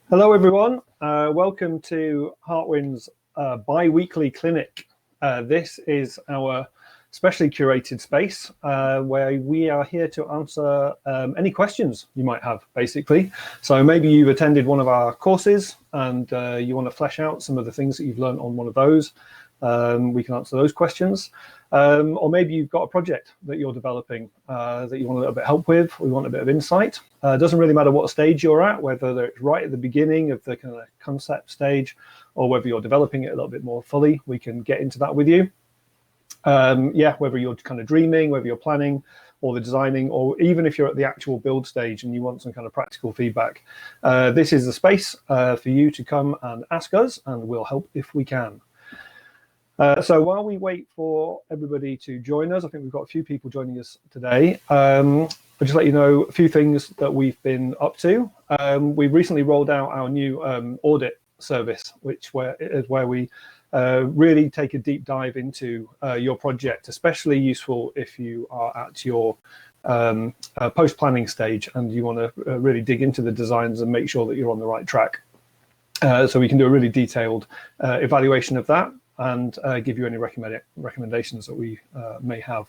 Hello, everyone. Welcome to Hartwyn's bi-weekly clinic. This is our specially curated space where we are here to answer any questions you might have, basically. So maybe you've attended one of our courses and you want to flesh out some of the things that you've learned on one of those. We can answer those questions. Or maybe you've got a project that you're developing that you want a little bit of help with. We want a bit of insight. It doesn't really matter what stage you're at, whether it's right at the beginning of the kind of concept stage or whether you're developing it a little bit more fully. We can get into that with you. Whether you're kind of dreaming, whether you're planning or the designing, or even if you're at the actual build stage and you want some kind of practical feedback, this is the space for you to come and ask us, and we'll help if we can. So while we wait for everybody to join us, I think we've got a few people joining us today. I'll just let you know a few things that we've been up to. We've recently rolled out our new audit service, which is where we really take a deep dive into your project, especially useful if you are at your post-planning stage and you want to really dig into the designs and make sure that you're on the right track. So we can do a really detailed evaluation of that and give you any recommendations that we may have.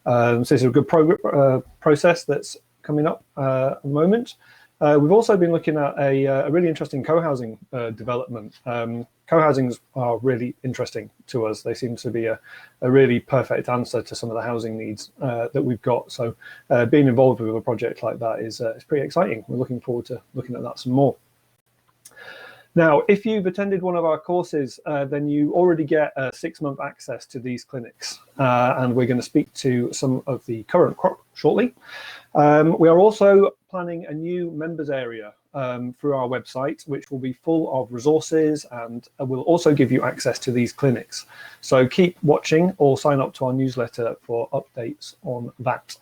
So this is a good process that's coming up at the moment. We've also been looking at a really interesting co-housing development. Co-housings are really interesting to us. They seem to be a really perfect answer to some of the housing needs that we've got. So being involved with a project like that is pretty exciting. We're looking forward to looking at that some more. Now, if you've attended one of our courses, then you already get 6-month access to these clinics, and we're going to speak to some of the current crop shortly. We are also planning a new members area through our website, which will be full of resources and will also give you access to these clinics. So keep watching or sign up to our newsletter for updates on that.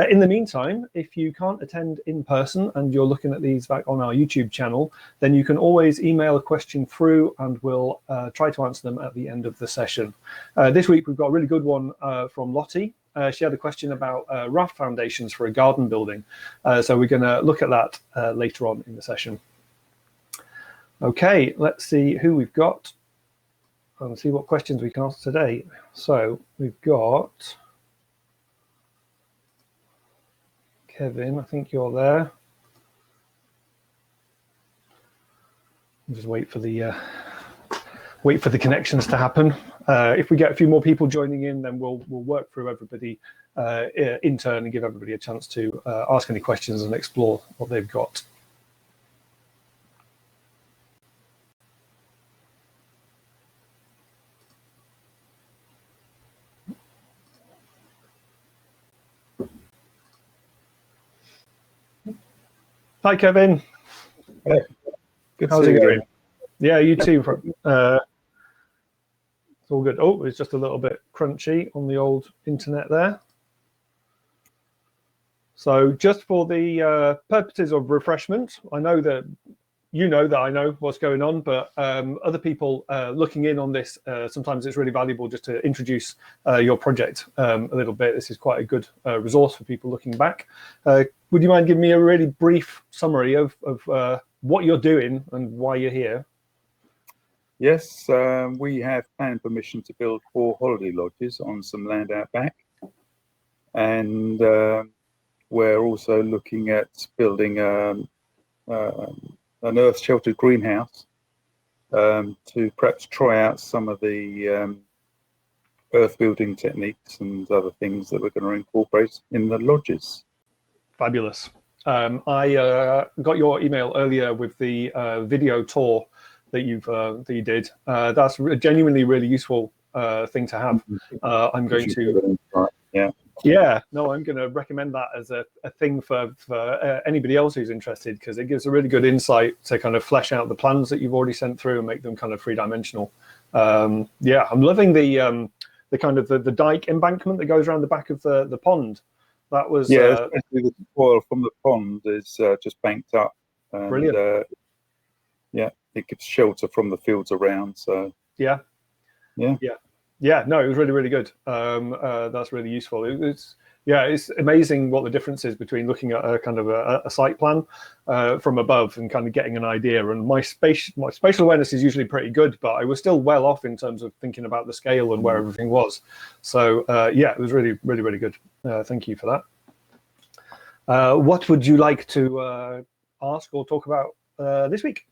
In the meantime, if you can't attend in person and you're looking at these back on our YouTube channel, then you can always email a question through and we'll try to answer them at the end of the session. This week, we've got a really good one from Lottie. She had a question about raft foundations for a garden building. So we're going to look at that later on in the session. Okay, let's see who we've got and see what questions we can answer today. So we've got Kevin, I think you're there. Just wait for the connections to happen. If we get a few more people joining in, then we'll work through everybody in turn and give everybody a chance to ask any questions and explore what they've got. Hi, Kevin. Hey. Good. How's it going? Yeah, you too. It's all good. Oh, it's just a little bit crunchy on the old internet there. So just for the purposes of refreshment, I know that you know that I know what's going on, but other people looking in on this, sometimes it's really valuable just to introduce your project a little bit. This is quite a good resource for people looking back. Would you mind giving me a really brief summary of what you're doing and why you're here? Yes, we have planning permission to build 4 holiday lodges on some land out back. And we're also looking at building an earth-sheltered greenhouse to perhaps try out some of the earth building techniques and other things that we're going to incorporate in the lodges. Fabulous. I got your email earlier with the video tour that you did. That's a genuinely really useful thing to have. I'm going to I'm going to recommend that as a thing for anybody else who's interested, because it gives a really good insight to kind of flesh out the plans that you've already sent through and make them kind of 3-dimensional. I'm loving the kind of the dike embankment that goes around the back of the pond. That was especially the soil from the pond is just banked up. And, brilliant. It gives shelter from the fields around. So no, it was really, really good. That's really useful. It's Yeah, it's amazing what the difference is between looking at a kind of a site plan from above and kind of getting an idea. And my spatial awareness is usually pretty good, but I was still well off in terms of thinking about the scale and where everything was. So yeah, it was really, really, really good. Thank you for that. What would you like to ask or talk about this week?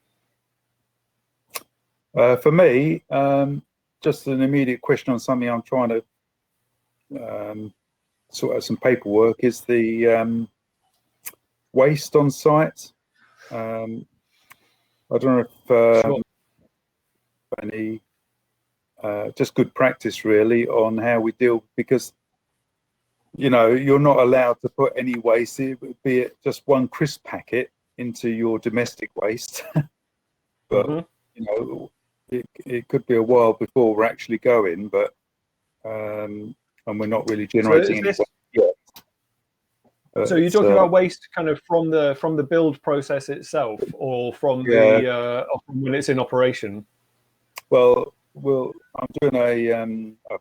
For me, just an immediate question on something I'm trying to sort out some paperwork is the waste on site. I don't know if Sure. any just good practice really on how we deal, because you're not allowed to put any waste, be it just one crisp packet, into your domestic waste. But it could be a while before we're actually going, but and we're not really generating any waste yet. So you're talking about waste kind of from the build process itself, or from the or from when it's in operation? Well, I'm doing a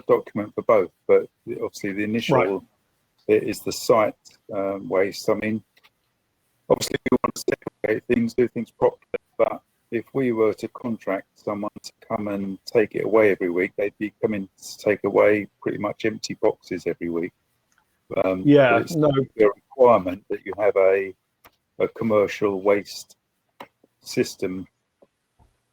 document for both, but obviously the initial bit is the site waste. I mean, obviously we want to segregate things, do things properly, but if we were to contract someone to come and take it away every week, they'd be coming to take away pretty much empty boxes every week. It's a requirement that you have a commercial waste system,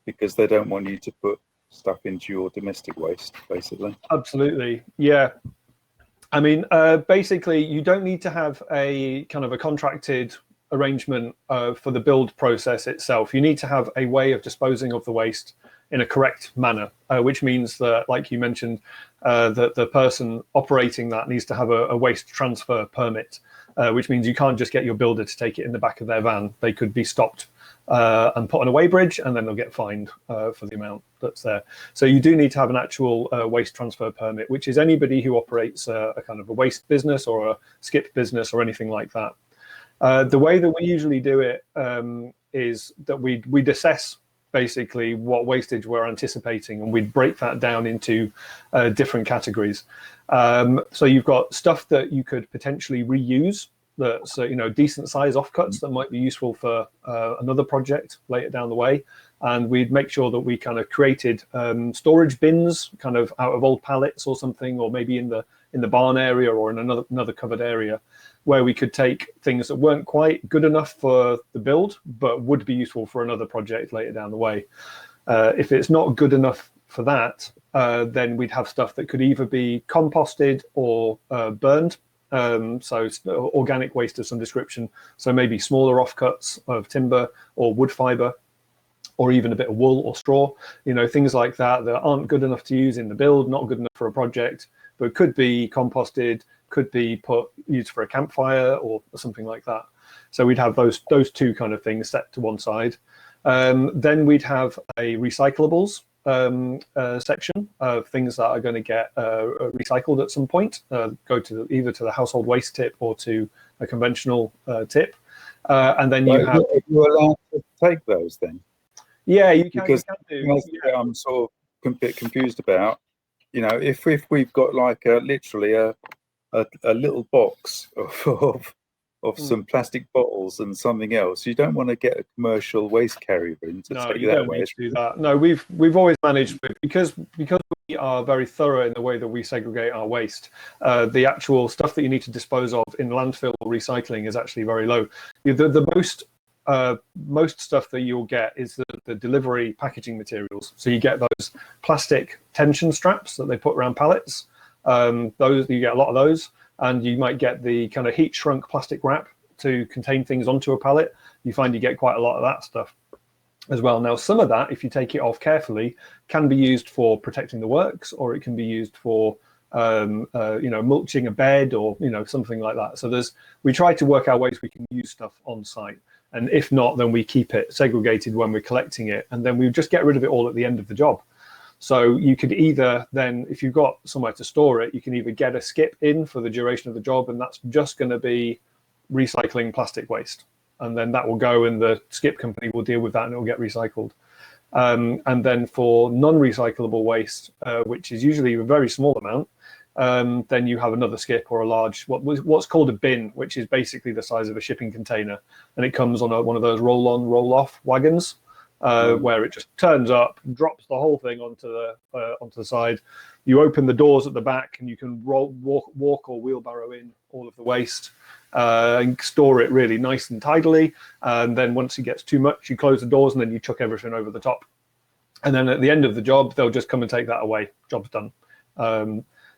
because they don't want you to put stuff into your domestic waste, basically. Absolutely, yeah. I mean, basically, you don't need to have a kind of a contracted arrangement for the build process itself. You need to have a way of disposing of the waste in a correct manner, which means that, like you mentioned, that the person operating that needs to have a waste transfer permit, which means you can't just get your builder to take it in the back of their van. They could be stopped and put on a weighbridge, and then they'll get fined for the amount that's there. So you do need to have an actual waste transfer permit, which is anybody who operates a kind of a waste business or a skip business or anything like that. The way that we usually do it is that we'd assess basically what wastage we're anticipating, and we'd break that down into different categories. So you've got stuff that you could potentially reuse, that's decent size offcuts that might be useful for another project later down the way. And we'd make sure that we kind of created storage bins kind of out of old pallets or something, or maybe in the barn area or in another covered area, where we could take things that weren't quite good enough for the build but would be useful for another project later down the way. If it's not good enough for that, then we'd have stuff that could either be composted or burned. So organic waste of some description. So maybe smaller offcuts of timber or wood fiber, or even a bit of wool or straw, things like that aren't good enough to use in the build, not good enough for a project, but could be composted, could be used for a campfire or something like that. So we'd have those two kind of things set to one side. Then we'd have a recyclables section of things that are going to get recycled at some point, go to either to the household waste tip or to a conventional tip. And then you're allowed to take those then? Yeah, you can. Because you can do. I'm sort of a bit confused about, if we've got like literally a little box of some plastic bottles and something else, you don't want to get a commercial waste carrier in to take that away. Need to do that. No, we've always managed because we are very thorough in the way that we segregate our waste. The actual stuff that you need to dispose of in landfill or recycling is actually very low. The most stuff that you'll get is the delivery packaging materials. So you get those plastic tension straps that they put around pallets. Those, you get a lot of those, and you might get the kind of heat shrunk plastic wrap to contain things onto a pallet. You find you get quite a lot of that stuff as well. Now, some of that, if you take it off carefully, can be used for protecting the works, or it can be used for mulching a bed, or something like that. So we try to work out ways we can use stuff on site. And if not, then we keep it segregated when we're collecting it, and then we just get rid of it all at the end of the job. So you could either then, if you've got somewhere to store it, you can either get a skip in for the duration of the job, and that's just going to be recycling plastic waste. And then that will go, and the skip company will deal with that, and it will get recycled. And then for non-recyclable waste, which is usually a very small amount, then you have another skip or a large, what's called a bin, which is basically the size of a shipping container. And it comes on one of those roll-on, roll-off wagons, where it just turns up, drops the whole thing onto the side. You open the doors at the back, and you can walk or wheelbarrow in all of the waste and store it really nice and tidily. And then once it gets too much, you close the doors, and then you chuck everything over the top. And then at the end of the job, they'll just come and take that away. Job's done.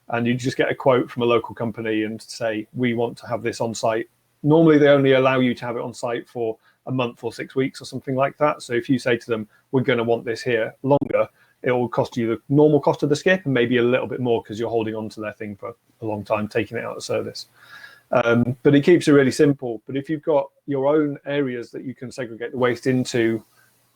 And you just get a quote from a local company and say, we want to have this on site. Normally, they only allow you to have it on site for a month or 6 weeks or something like that. So if you say to them, we're going to want this here longer, it will cost you the normal cost of the skip and maybe a little bit more because you're holding on to their thing for a long time, taking it out of service. But it keeps it really simple. But if you've got your own areas that you can segregate the waste into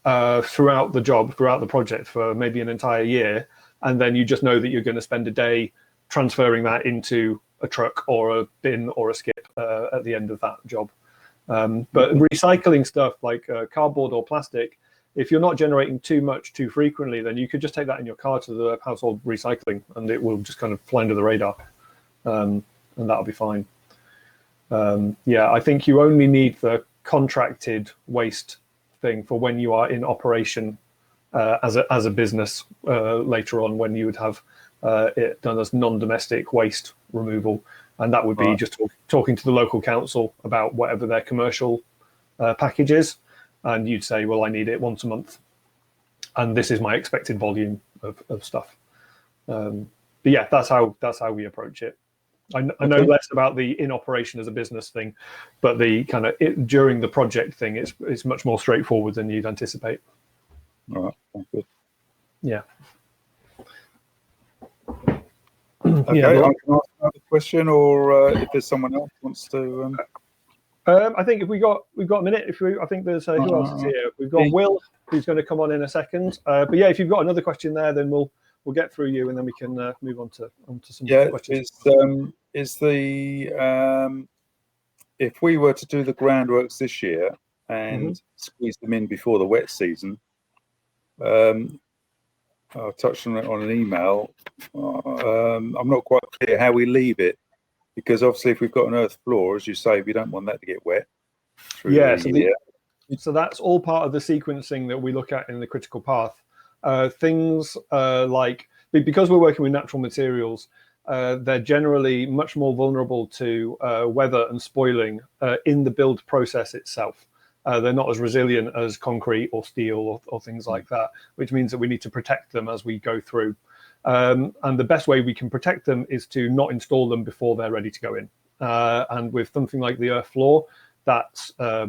throughout the job, throughout the project for maybe an entire year, and then you just know that you're going to spend a day transferring that into a truck or a bin or a skip at the end of that job. But recycling stuff like cardboard or plastic, if you're not generating too much too frequently, then you could just take that in your car to the household recycling, and it will just kind of fly under the radar, and that'll be fine. Yeah, I think you only need the contracted waste thing for when you are in operation as a business later on, when you would have it done as non-domestic waste removal, and that would be just talking to the local council about whatever their commercial package is, and you'd say, well, I need it once a month, and this is my expected volume of stuff. But yeah, that's how we approach it. I know less about the in operation as a business thing, but the kind of during the project thing is much more straightforward than you'd anticipate. All right, thank you. Yeah. Okay, Yeah, I can ask another question, or if there's someone else wants to. I think if we've got a minute. I think there's who else is here? We've got Will, who's going to come on in a second. But yeah, if you've got another question there, then we'll get through you, and then we can move on to some questions. If we were to do the groundworks this year and squeeze them in before the wet season, I touched on it on an email. I'm not quite clear how we leave it, because obviously if we've got an earth floor, as you say, we don't want that to get wet. So that's all part of the sequencing that we look at in the critical path. Things like, because we're working with natural materials, they're generally much more vulnerable to weather and spoiling in the build process itself. They're not as resilient as concrete or steel or things like that, which means that we need to protect them as we go through. And the best way we can protect them is to not install them before they're ready to go in. And with something like the earth floor, that's a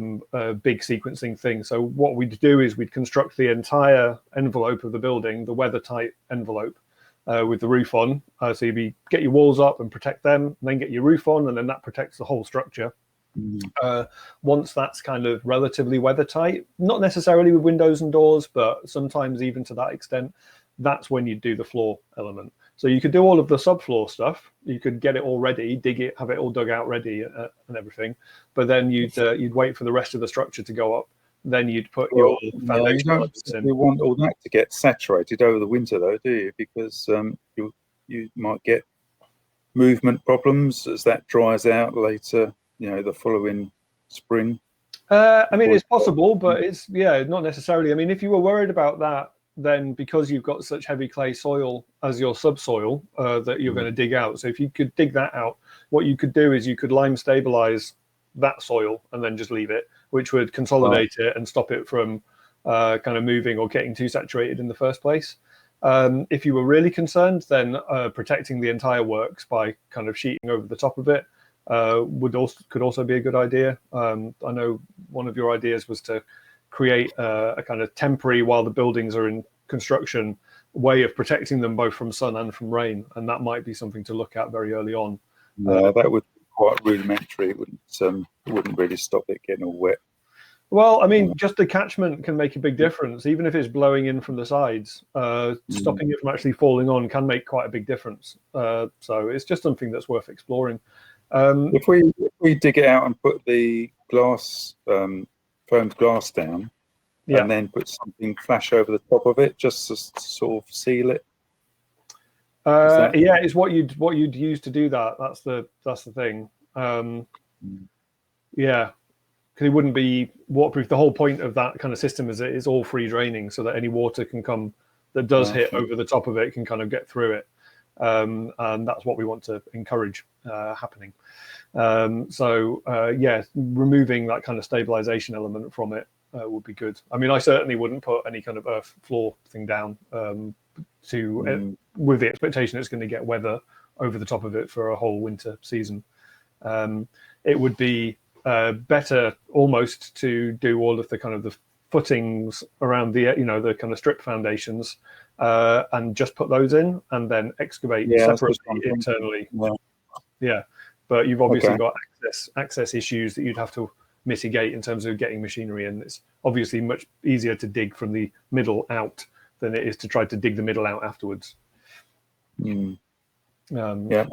big sequencing thing. So what we'd do is we'd construct the entire envelope of the building, the weather-tight envelope, with the roof on. So you'd get your walls up and protect them, and then get your roof on, and then that protects the whole structure. Once that's kind of relatively weather-tight, not necessarily with windows and doors, but sometimes even to that extent, that's when you do the floor element. So you could do all of the subfloor stuff. You could get it all ready, dig it, have it all dug out ready and everything. But then you'd wait for the rest of the structure to go up. Then you'd put your foundation elements in. You want all that to get saturated over the winter, though, do you? Because you might get movement problems as that dries out later. The following spring. I mean, it's possible, but it's not necessarily. I mean, if you were worried about that, then because you've got such heavy clay soil as your subsoil that you're going to dig out. So if you could dig that out, what you could do is you could lime stabilize that soil and then just leave it, which would consolidate it and stop it from kind of moving or getting too saturated in the first place. If you were really concerned, then protecting the entire works by kind of sheeting over the top of it could also be a good idea. I know one of your ideas was to create a kind of temporary, while the buildings are in construction, way of protecting them both from sun and from rain, and that might be something to look at very early on. That would be quite rudimentary. It wouldn't really stop it getting all wet. Well, I mean, just the catchment can make a big difference, even if it's blowing in from the sides. Stopping it from actually falling on can make quite a big difference. So it's just something that's worth exploring. If we dig it out and put the glass, foamed glass down, and then put something flash over the top of it, just to sort of seal it. Yeah, it's what you'd use to do that. That's the thing. Yeah, because it wouldn't be waterproof. The whole point of that kind of system is it's all free draining, so that any water can come that does hit over the top of it can kind of get through it, and that's what we want to encourage happening. Yeah, removing that kind of stabilization element from it would be good. I mean, I certainly wouldn't put any kind of earth floor thing down with the expectation it's going to get weather over the top of it for a whole winter season. It would be better almost to do all of the kind of the footings around the the kind of strip foundations and just put those in and then excavate separately internally. Yeah, but you've obviously got access issues that you'd have to mitigate in terms of getting machinery in. It's obviously much easier to dig from the middle out than it is to try to dig the middle out afterwards. Yeah. Yeah.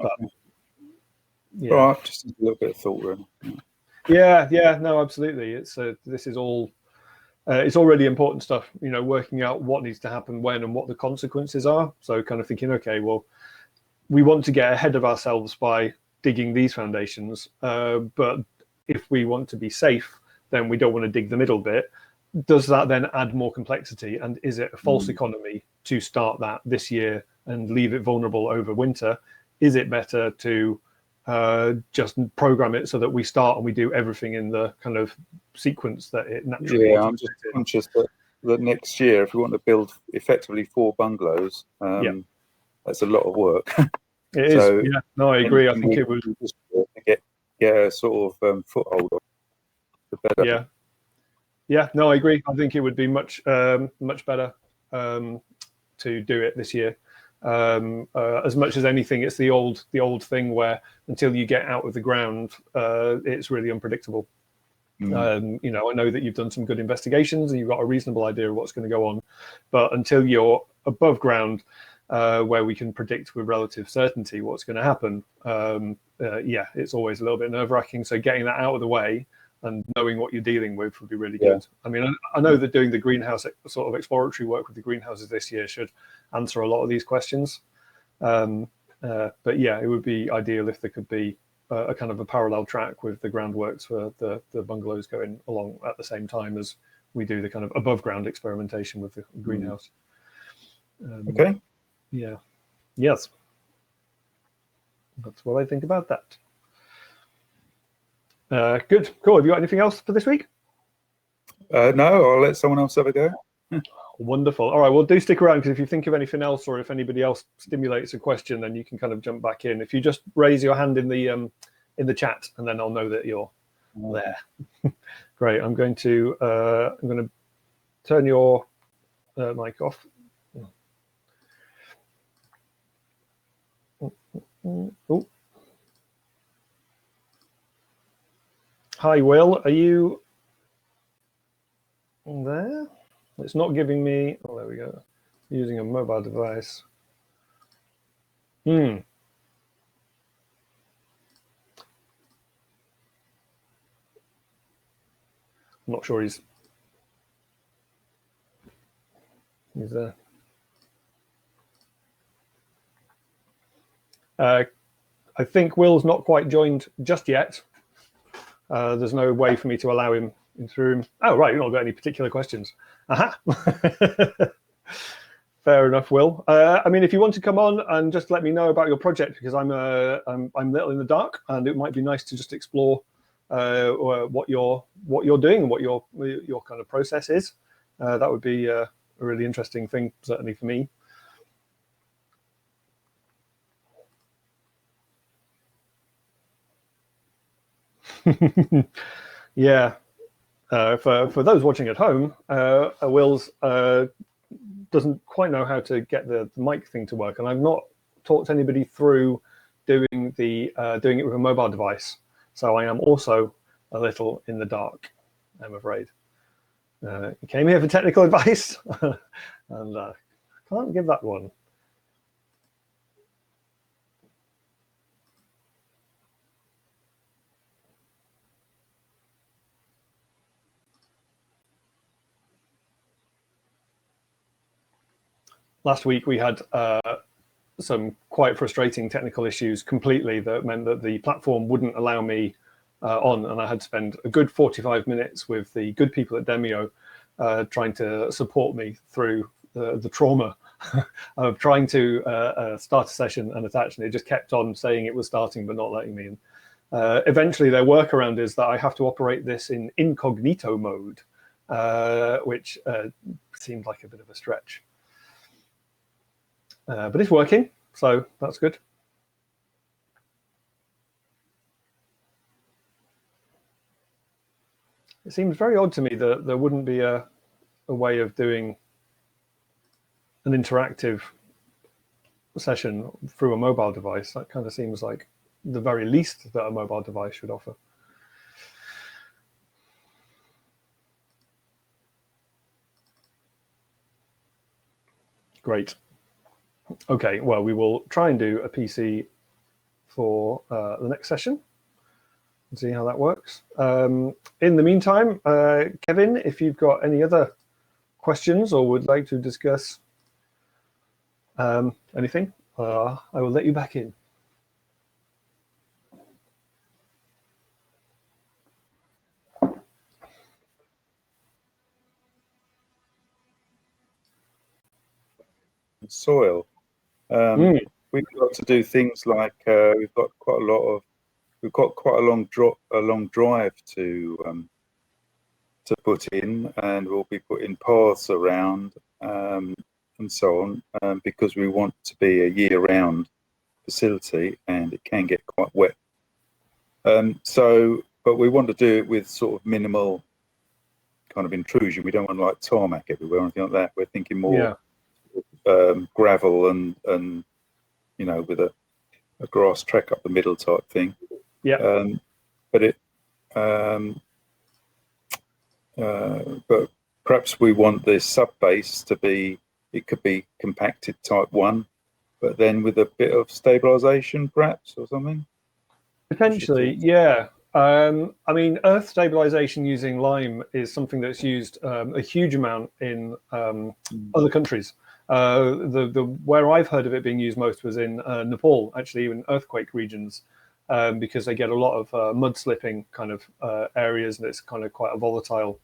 Right, just a little bit of thought, really. Yeah, no, absolutely. It's this is all it's all really important stuff, working out what needs to happen when and what the consequences are. So kind of thinking, okay, well, we want to get ahead of ourselves by digging these foundations, but if we want to be safe, then we don't want to dig the middle bit. Does that then add more complexity? And is it a false economy to start that this year and leave it vulnerable over winter? Is it better to just program it so that we start and we do everything in the kind of sequence that it naturally? Yeah, I'm just conscious that next year, if we want to build effectively 4 bungalows, that's a lot of work. It is. Yeah, no, I agree. I think it would get a sort of foothold on the better. Yeah, no, I agree. I think it would be much better to do it this year. As much as anything, it's the old thing where until you get out of the ground, it's really unpredictable. I know that you've done some good investigations and you've got a reasonable idea of what's going to go on, but until you're above ground, where we can predict with relative certainty what's going to happen, it's always a little bit nerve-wracking. So getting that out of the way and knowing what you're dealing with would be really good. I mean, I know that doing the greenhouse sort of exploratory work with the greenhouses this year should answer a lot of these questions. But yeah, it would be ideal if there could be a kind of a parallel track with the groundworks for the bungalows going along at the same time as we do the kind of above ground experimentation with the greenhouse. Okay. Yeah. Yes. That's what I think about that. Good. Cool. Have you got anything else for this week? No, I'll let someone else have a go. Wonderful. All right. Well, do stick around, because if you think of anything else or if anybody else stimulates a question, then you can kind of jump back in. If you just raise your hand in the chat, and then I'll know that you're there. Great. I'm going to turn your mic off. Oh. Hi, Will. Are you there? It's not giving me. Oh, there we go. Using a mobile device. I'm not sure he's there. I think Will's not quite joined just yet. There's no way for me to allow him into the room. Oh, right. You've not got any particular questions. Aha. Fair enough, Will. I mean, if you want to come on and just let me know about your project, because I'm a little in the dark, and it might be nice to just explore what you're doing and what your kind of process is. That would be a really interesting thing, certainly for me. Yeah. For those watching at home, Will's doesn't quite know how to get the mic thing to work, and I've not talked anybody through doing it with a mobile device. So I am also a little in the dark, I'm afraid. You came here for technical advice, and can't give that one. Last week we had some quite frustrating technical issues completely that meant that the platform wouldn't allow me on, and I had to spend a good 45 minutes with the good people at Demio trying to support me through the trauma of trying to start a session and attach, and it just kept on saying it was starting but not letting me in. Eventually, their workaround is that I have to operate this in incognito mode, which seemed like a bit of a stretch. But it's working, so that's good. It seems very odd to me that there wouldn't be a way of doing an interactive session through a mobile device. That kind of seems like the very least that a mobile device should offer. Great. Okay, well, we will try and do a PC for the next session and see how that works. In the meantime, Kevin, if you've got any other questions or would like to discuss anything, I will let you back in. Soil. We've got to do things like we've got quite a long drive to put in, and we'll be putting paths around and so on, because we want to be a year-round facility, and it can get quite wet. But we want to do it with sort of minimal kind of intrusion. We don't want like tarmac everywhere or anything like that. We're thinking more gravel and you know, with a grass track up the middle type thing. Yeah. But perhaps we want the sub base to be, it could be compacted type 1, but then with a bit of stabilization perhaps or something. Potentially, yeah. I mean, earth stabilization using lime is something that's used a huge amount in other countries. Where I've heard of it being used most was in Nepal, actually, in earthquake regions, because they get a lot of mud slipping kind of areas, and it's kind of quite a volatile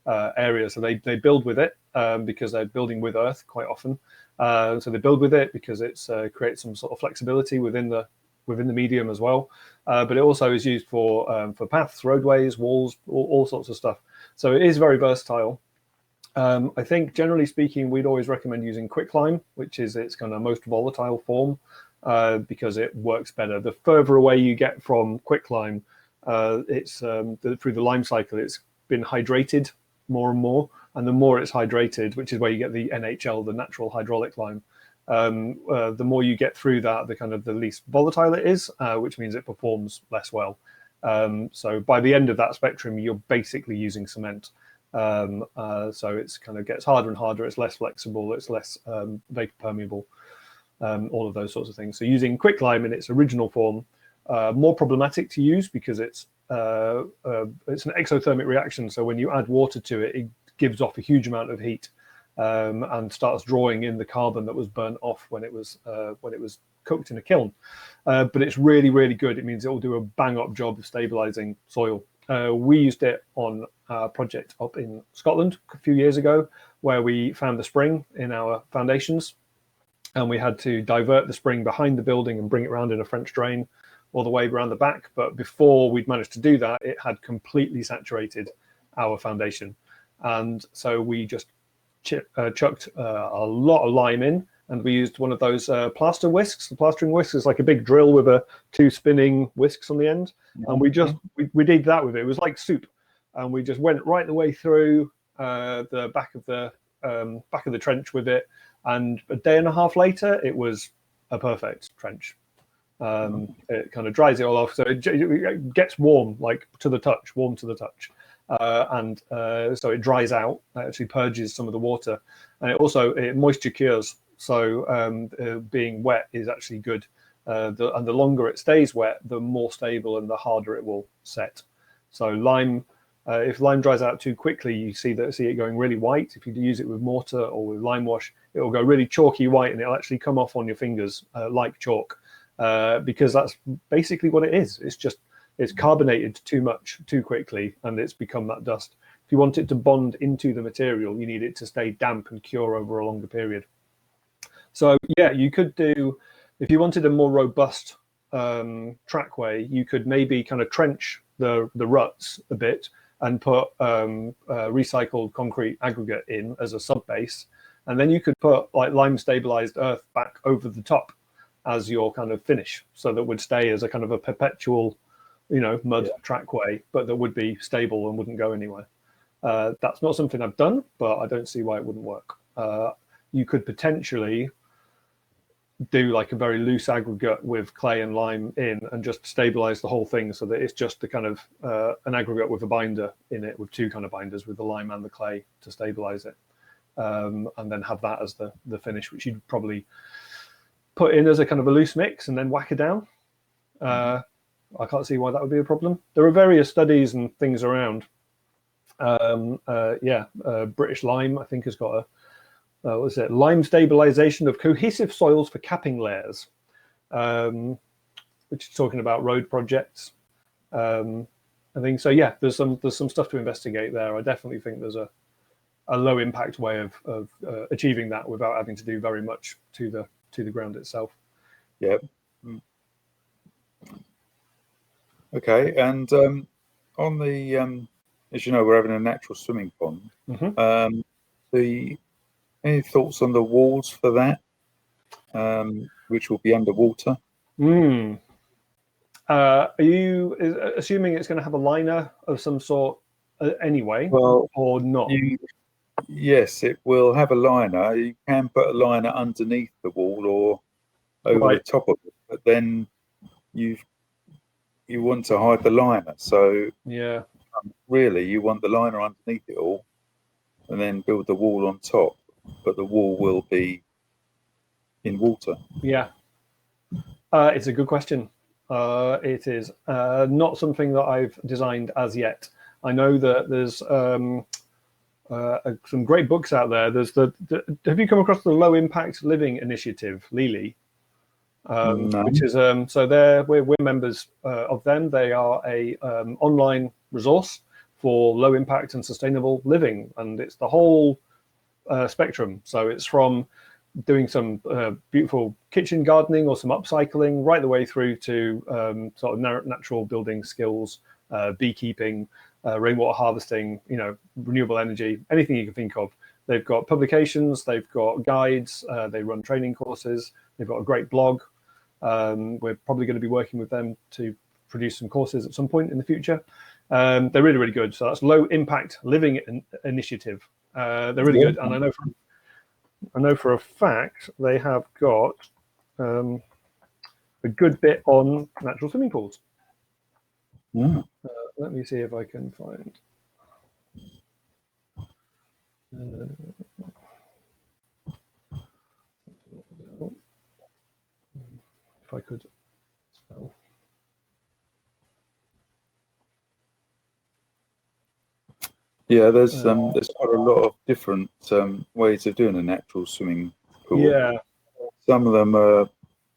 area. So they build with it because they're building with earth quite often. So they build with it because it's creates some sort of flexibility within the medium as well. But it also is used for paths, roadways, walls, all sorts of stuff. So it is very versatile. I think generally speaking, we'd always recommend using quicklime, which is its kind of most volatile form, because it works better. The further away you get from quicklime, it's through the lime cycle, it's been hydrated more and more, and the more it's hydrated, which is where you get the NHL, the natural hydraulic lime, the more you get through that, the least volatile it is, which means it performs less well. So by the end of that spectrum, you're basically using cement. So it's kind of gets harder and harder. It's less flexible. It's less vapor permeable. All of those sorts of things. So using quicklime in its original form, more problematic to use because it's an exothermic reaction. So when you add water to it, it gives off a huge amount of heat and starts drawing in the carbon that was burnt off when it was cooked in a kiln. But it's really, really good. It means it will do a bang-up job of stabilizing soil. We used it on a project up in Scotland a few years ago, where we found the spring in our foundations, and we had to divert the spring behind the building and bring it around in a French drain all the way around the back. But before we'd managed to do that, it had completely saturated our foundation. And so we just chucked a lot of lime in, and we used one of those plaster whisks. The plastering whisk is like a big drill with two spinning whisks on the end. And we did that with it. It was like soup. And we just went right the way through the back of the trench with it. And a day and a half later, it was a perfect trench. It kind of dries it all off. So it gets warm, like to the touch, warm to the touch. So it dries out, actually purges some of the water. And it moisture cures. So being wet is actually good. And the longer it stays wet, the more stable and the harder it will set. So lime If lime dries out too quickly, you see it going really white. If you use it with mortar or with lime wash, it will go really chalky white, and it'll actually come off on your fingers like chalk, because that's basically what it is. It's carbonated too much too quickly, and it's become that dust. If you want it to bond into the material, you need it to stay damp and cure over a longer period. So yeah, you could do, if you wanted a more robust trackway, you could maybe kind of trench the ruts a bit and put recycled concrete aggregate in as a sub base, and then you could put like lime stabilized earth back over the top as your kind of finish, so that would stay as a kind of a perpetual, mud trackway, but that would be stable and wouldn't go anywhere. That's not something I've done, but I don't see why it wouldn't work. You could potentially do like a very loose aggregate with clay and lime in, and just stabilize the whole thing so that it's just the kind of an aggregate with a binder in it, with two kind of binders, with the lime and the clay to stabilize it, and then have that as the finish, which you'd probably put in as a kind of a loose mix and then whack it down. I can't see why that would be a problem. There are various studies and things around. British Lime, I think, has got a what is it? Lime stabilization of cohesive soils for capping layers, which is talking about road projects. I think so. Yeah, there's some stuff to investigate there. I definitely think there's a low impact way of achieving that without having to do very much to the ground itself. Yeah. Okay, and on the as you know, we're having a natural swimming pond. Any thoughts on the walls for that, which will be underwater? Are you assuming it's going to have a liner of some sort anyway, or not? Yes, it will have a liner. You can put a liner underneath the wall or over the top of it, but then you want to hide the liner. So yeah, really, you want the liner underneath it all, and then build the wall on top. But the wall will be in water. Yeah, it's a good question. It is not something that I've designed as yet. I know that there's some great books out there. There's have you come across the Low Impact Living Initiative, Lily? No. Which is so we're members of them. They are a online resource for low impact and sustainable living, and it's the whole spectrum. So it's from doing some beautiful kitchen gardening or some upcycling, right the way through to sort of natural building skills, beekeeping, rainwater harvesting, renewable energy, anything you can think of. They've got publications, they've got guides, they run training courses, they've got a great blog. We're probably going to be working with them to produce some courses at some point in the future. They're really, really good. So that's Low Impact Living Initiative. They're really good, and I know for a fact they have got a good bit on natural swimming pools. Yeah. Let me see if I can find. If I could spell. Yeah, there's quite a lot of different ways of doing a natural swimming pool. Yeah. Some of them are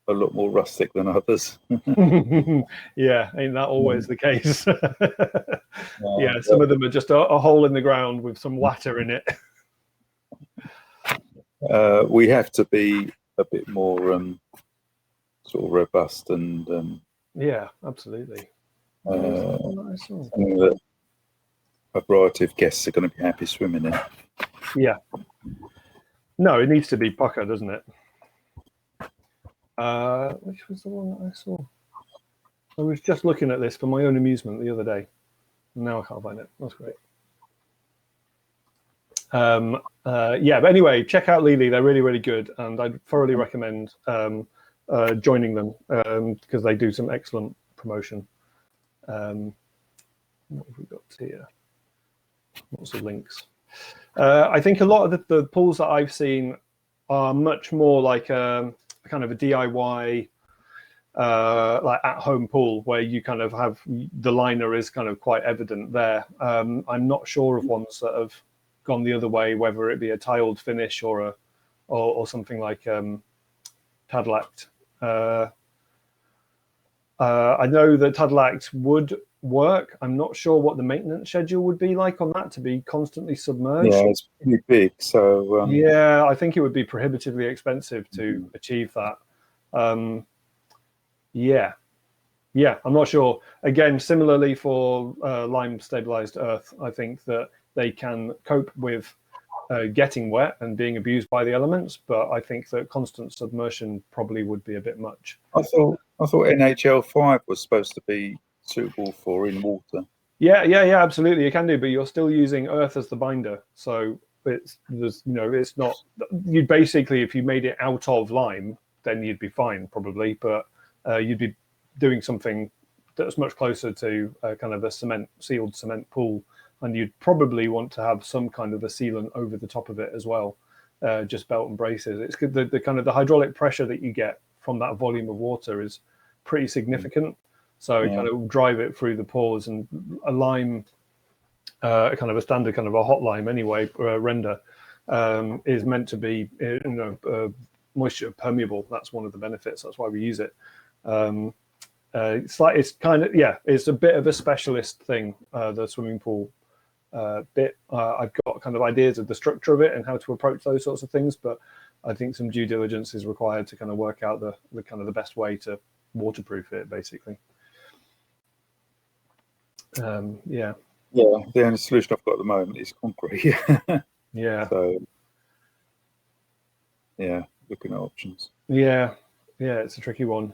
a lot more rustic than others. Yeah, ain't that always the case? Yeah, some of them are just a hole in the ground with some water in it. We have to be a bit more sort of robust and yeah, absolutely. Something that a variety of guests are going to be happy swimming in. Yeah. No, it needs to be pucker, doesn't it? Which was the one that I saw? I was just looking at this for my own amusement the other day. Now I can't find it. That's great. Yeah, but anyway, check out Lily. They're really, really good, and I'd thoroughly recommend joining them because they do some excellent promotion. What have we got here? Lots of links. I think a lot of the pools that I've seen are much more like a kind of a DIY like at-home pool where you kind of have the liner is kind of quite evident there. I'm not sure of ones that have gone the other way, whether it be a tiled finish or something like Tadlact. I know that Tadlact would work. I'm not sure what the maintenance schedule would be like on that to be constantly submerged. Yeah, it's pretty big. So yeah, I think it would be prohibitively expensive to achieve that. Yeah, I'm not sure. Again, similarly for lime stabilized earth, I think that they can cope with getting wet and being abused by the elements, but I think that constant submersion probably would be a bit much. I thought NHL5 was supposed to be suitable for in water. Yeah, absolutely, you can do, but you're still using earth as the binder, so it's not. You'd basically, if you made it out of lime, then you'd be fine probably, but you'd be doing something that's much closer to kind of a sealed cement pool, and you'd probably want to have some kind of a sealant over the top of it as well, just belt and braces. It's good. The kind of the hydraulic pressure that you get from that volume of water is pretty significant. So it kind of drive it through the pores, and a lime, kind of a standard kind of a hot lime anyway, render, is meant to be moisture permeable. That's one of the benefits. That's why we use it. It's a bit of a specialist thing, the swimming pool bit. I've got kind of ideas of the structure of it and how to approach those sorts of things, but I think some due diligence is required to kind of work out the kind of the best way to waterproof it, basically. The only solution I've got at the moment is concrete. Yeah. So looking at options. Yeah, it's a tricky one.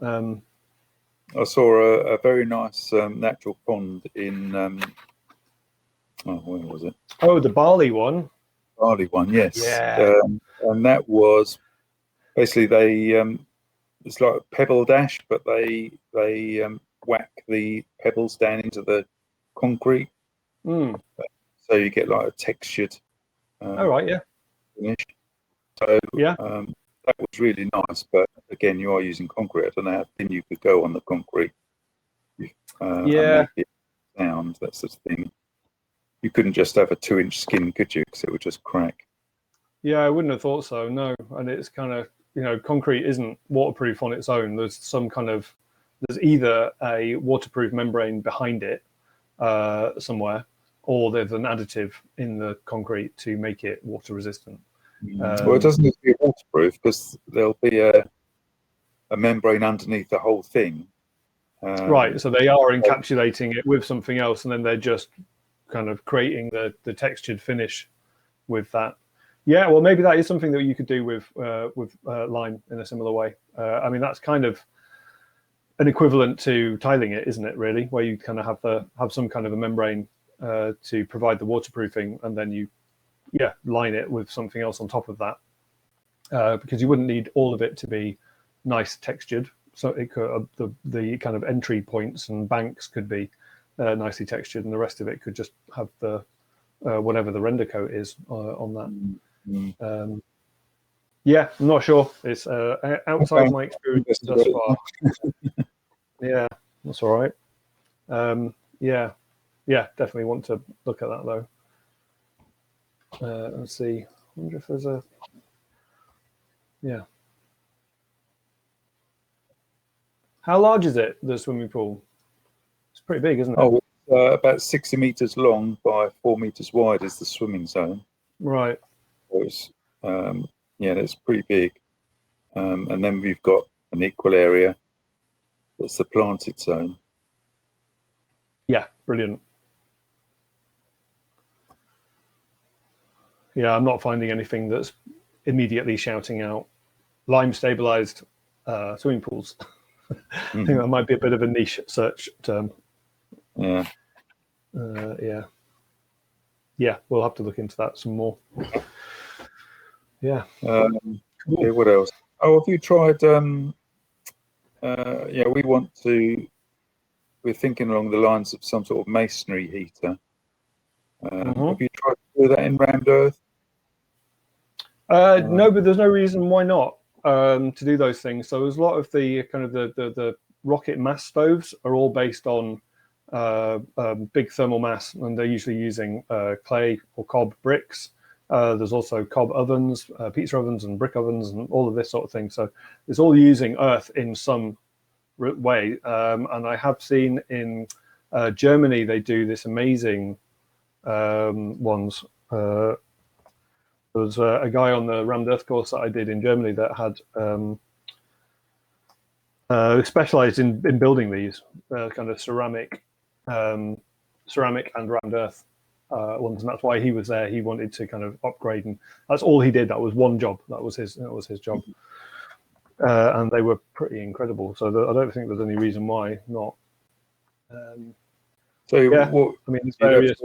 I saw a very nice natural pond in where was it? Oh, the barley one. Barley one, yes. Yeah. And that was basically it's like a pebble dash, but they whack the pebbles down into the concrete, so you get like a textured. Finish. So that was really nice, but again, you are using concrete. I don't know how thin you could go on the concrete. And make it sound, that sort of thing. You couldn't just have a 2-inch skin, could you? Because it would just crack. Yeah, I wouldn't have thought so. No, and it's kind of concrete isn't waterproof on its own. There's either a waterproof membrane behind it somewhere, or there's an additive in the concrete to make it water resistant. Well, it doesn't need to be waterproof because there'll be a membrane underneath the whole thing. Right, so they are encapsulating it with something else, and then they're just kind of creating the textured finish with that. Yeah, well, maybe that is something that you could do with lime in a similar way. I mean, that's kind of an equivalent to tiling it, isn't it? Really, where you kind of have some kind of a membrane to provide the waterproofing, and then you line it with something else on top of that, because you wouldn't need all of it to be nice textured. So it could the kind of entry points and banks could be nicely textured, and the rest of it could just have the whatever the render coat is on that. I'm not sure. It's outside my experience thus far. Yeah, that's all right. Definitely want to look at that though. Let's see. I wonder if there's a. Yeah. How large is it, the swimming pool? It's pretty big, isn't it? Oh, about 60 meters long by 4 meters wide is the swimming zone. Right. So it's, that's pretty big. And then we've got an equal area that's the planted zone. Yeah, brilliant. Yeah, I'm not finding anything that's immediately shouting out lime stabilized swimming pools. I think that might be a bit of a niche search term. Yeah. We'll have to look into that some more. Yeah. Okay, what else? Oh, have you tried? We're thinking along the lines of some sort of masonry heater. Have you tried to do that in round earth? No, but there's no reason why not. to do those things. So there's a lot of the kind of the rocket mass stoves are all based on big thermal mass, and they're usually using clay or cob bricks. There's also cob ovens, pizza ovens, and brick ovens, and all of this sort of thing. So it's all using earth in some way. And I have seen in Germany they do this amazing ones. There was a guy on the rammed earth course that I did in Germany that had specialized in building these kind of ceramic and rammed earth ones, and that's why he was there. He wanted to kind of upgrade, and that's all he did. That was one job. That was his job, and they were pretty incredible. So I don't think there's any reason why not. So yeah, what? I mean, it's various.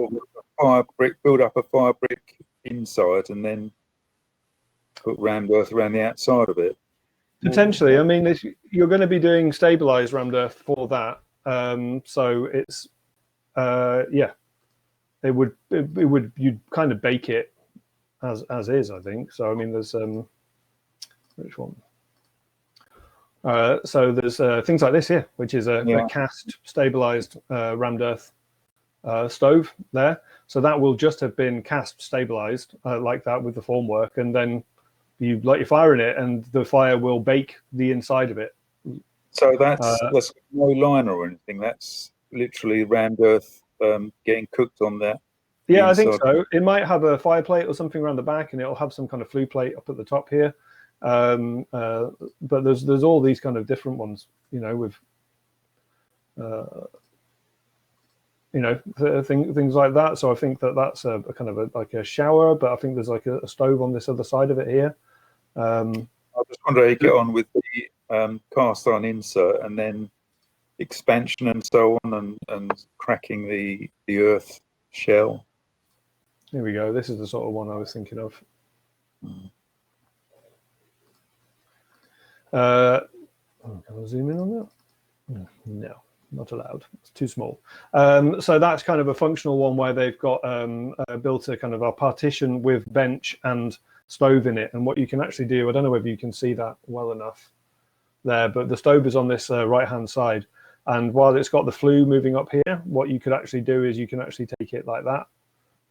Fire brick, build up a fire brick inside, and then put rammed earth around the outside of it. Potentially, I mean, you're going to be doing stabilized rammed earth for that, so it's yeah, it would you'd kind of bake it as is, I think. So I mean, there's which one? So there's things like this here, which is a cast stabilized rammed earth stove there. So that will just have been cast stabilized like that with the formwork, and then you light your fire in it, and the fire will bake the inside of it. So that's no liner or anything. That's literally rammed earth getting cooked on that. Yeah, I think so. It might have a fire plate or something around the back, and it'll have some kind of flue plate up at the top here. But there's all these kind of different ones, you know, with you know, things like that. So I think that's a kind of like a shower, but I think there's like a stove on this other side of it here. I just wonder how you get on with the cast iron insert and then expansion and so on, and cracking the earth shell. Here we go. This is the sort of one I was thinking of. Can I zoom in on that? No, not allowed. It's too small. So that's kind of a functional one where they've got built a kind of a partition with bench and stove in it. And what you can actually do, I don't know whether you can see that well enough there, but the stove is on this right-hand side. And while it's got the flue moving up here, what you could actually do is you can actually take it like that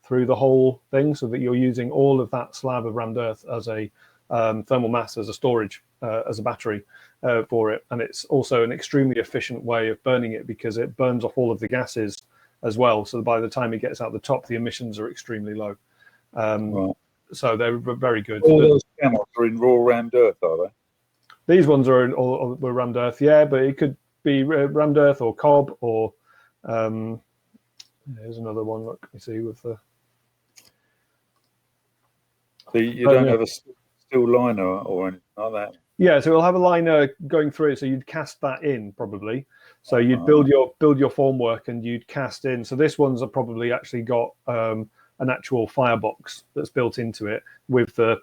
through the whole thing, so that you're using all of that slab of rammed earth as a thermal mass, as a storage, as a battery for it. And it's also an extremely efficient way of burning it, because it burns off all of the gases as well. So by the time it gets out the top, the emissions are extremely low. Right. So they're very good. All those panels are in raw rammed earth, are they? These ones are were rammed earth, yeah, but it could be rammed earth or cob, or here's another one. Look, you see with the. So you don't have a steel liner or anything like that? Yeah, so it'll have a liner going through it, so you'd cast that in probably. So you'd build your formwork and you'd cast in. So this one's probably actually got an actual firebox that's built into it with the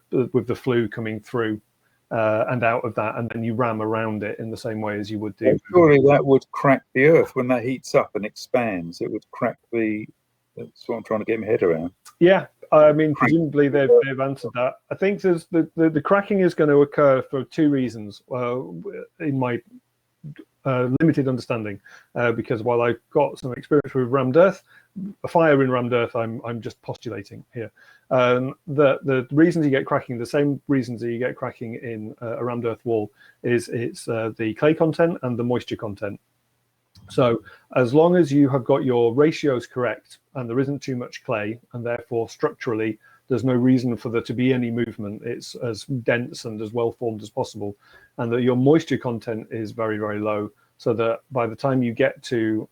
flue coming through and out of that, and then you ram around it in the same way as you would do. Surely that would crack the earth when that heats up and expands. It would crack the. That's what I'm trying to get my head around. Yeah, I mean, presumably they've answered that. I think there's the cracking is going to occur for two reasons. In my limited understanding, because while I've got some experience with rammed earth, a fire in rammed earth, I'm just postulating here. The reasons you get cracking, the same reasons that you get cracking in a rammed earth wall, is it's the clay content and the moisture content. So as long as you have got your ratios correct and there isn't too much clay, and therefore structurally there's no reason for there to be any movement, it's as dense and as well formed as possible, and that your moisture content is very, very low, so that by the time you get to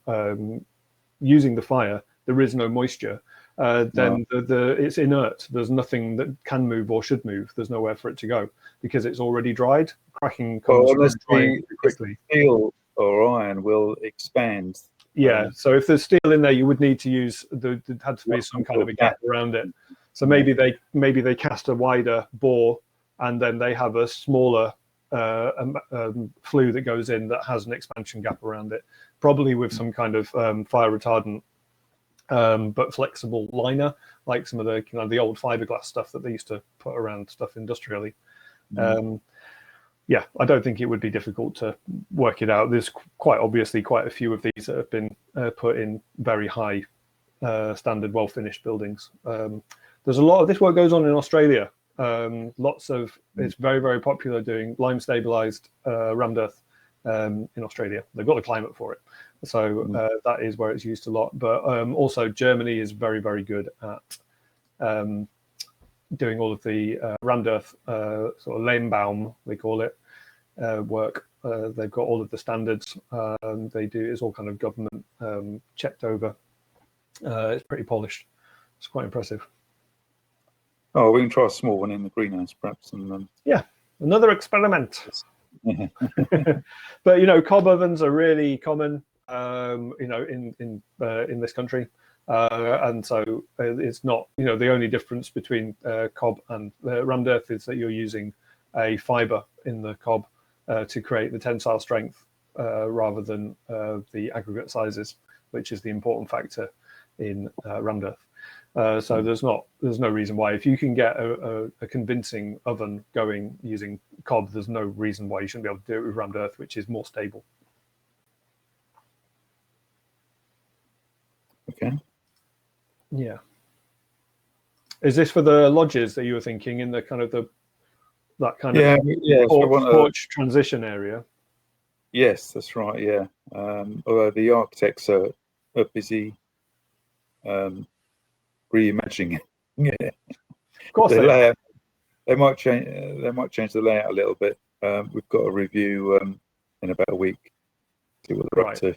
using the fire, there is no moisture, then it's inert. There's nothing that can move or should move. There's nowhere for it to go because it's already dried. Cracking comes drying quickly. Steel or iron will expand. Yeah, so if there's steel in there, you would need to use there had to be some kind of a gap around it. So maybe they cast a wider bore, and then they have a smaller flue that goes in that has an expansion gap around it, probably with some kind of fire retardant, but flexible liner, like some of the the old fiberglass stuff that they used to put around stuff industrially. yeah, I don't think it would be difficult to work it out. There's quite obviously quite a few of these that have been put in very high standard, well-finished buildings. There's a lot of this work goes on in Australia. Lots of it's very, very popular doing lime stabilized rammed earth in Australia. They've got the climate for it, so that is where it's used a lot. But also Germany is very, very good at doing all of the rammed earth sort of Lehmbaum, they call it, work. They've got all of the standards. They do, it's all kind of government checked over. It's pretty polished. It's quite impressive. Oh, we can try a small one in the greenhouse, perhaps. And yeah, another experiment. But you know, cob ovens are really common, you know, in this country, and so it's not, you know, the only difference between cob and rammed earth is that you're using a fibre in the cob to create the tensile strength rather than the aggregate sizes, which is the important factor in rammed earth. So there's no reason why, if you can get a convincing oven going using cob, there's no reason why you shouldn't be able to do it with rammed earth, which is more stable. Okay. Yeah. Is this for the lodges that you were thinking in the kind of that kind of porch transition area? Yes, that's right. Yeah. Although the architects are busy reimagining it. Yeah. Of course, they might change. They might change the layout a little bit. We've got a review in about a week. See what they're up to.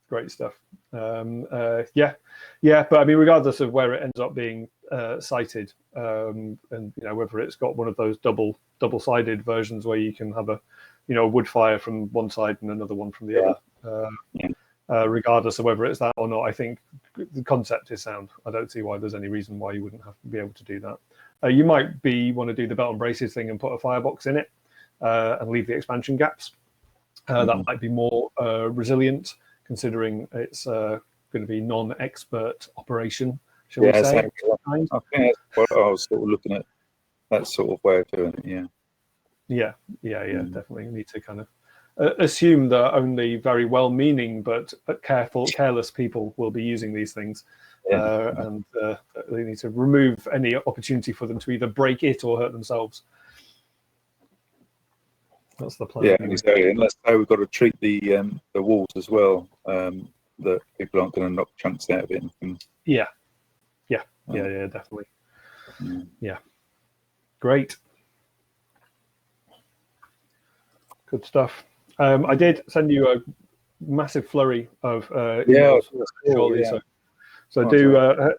Great stuff. Yeah. But I mean, regardless of where it ends up being sited, and you know, whether it's got one of those double-sided versions where you can have a, you know, wood fire from one side and another one from the other. Regardless of whether it's that or not, I think the concept is sound. I don't see why there's any reason why you wouldn't have to be able to do that. You might want to do the belt and braces thing and put a firebox in it and leave the expansion gaps. That might be more resilient, considering it's going to be non-expert operation, shall we say? I think that's what I was sort of looking at, that sort of way of doing it. Yeah, definitely. You need to kind of assume that only very well-meaning but careless people will be using these things, and they need to remove any opportunity for them to either break it or hurt themselves. That's the plan. Yeah, exactly. And let's say we've got to treat the walls as well, that people aren't going to knock chunks out of it. Yeah, definitely. Yeah, great. Good stuff. I did send you a massive flurry of emails shortly, so do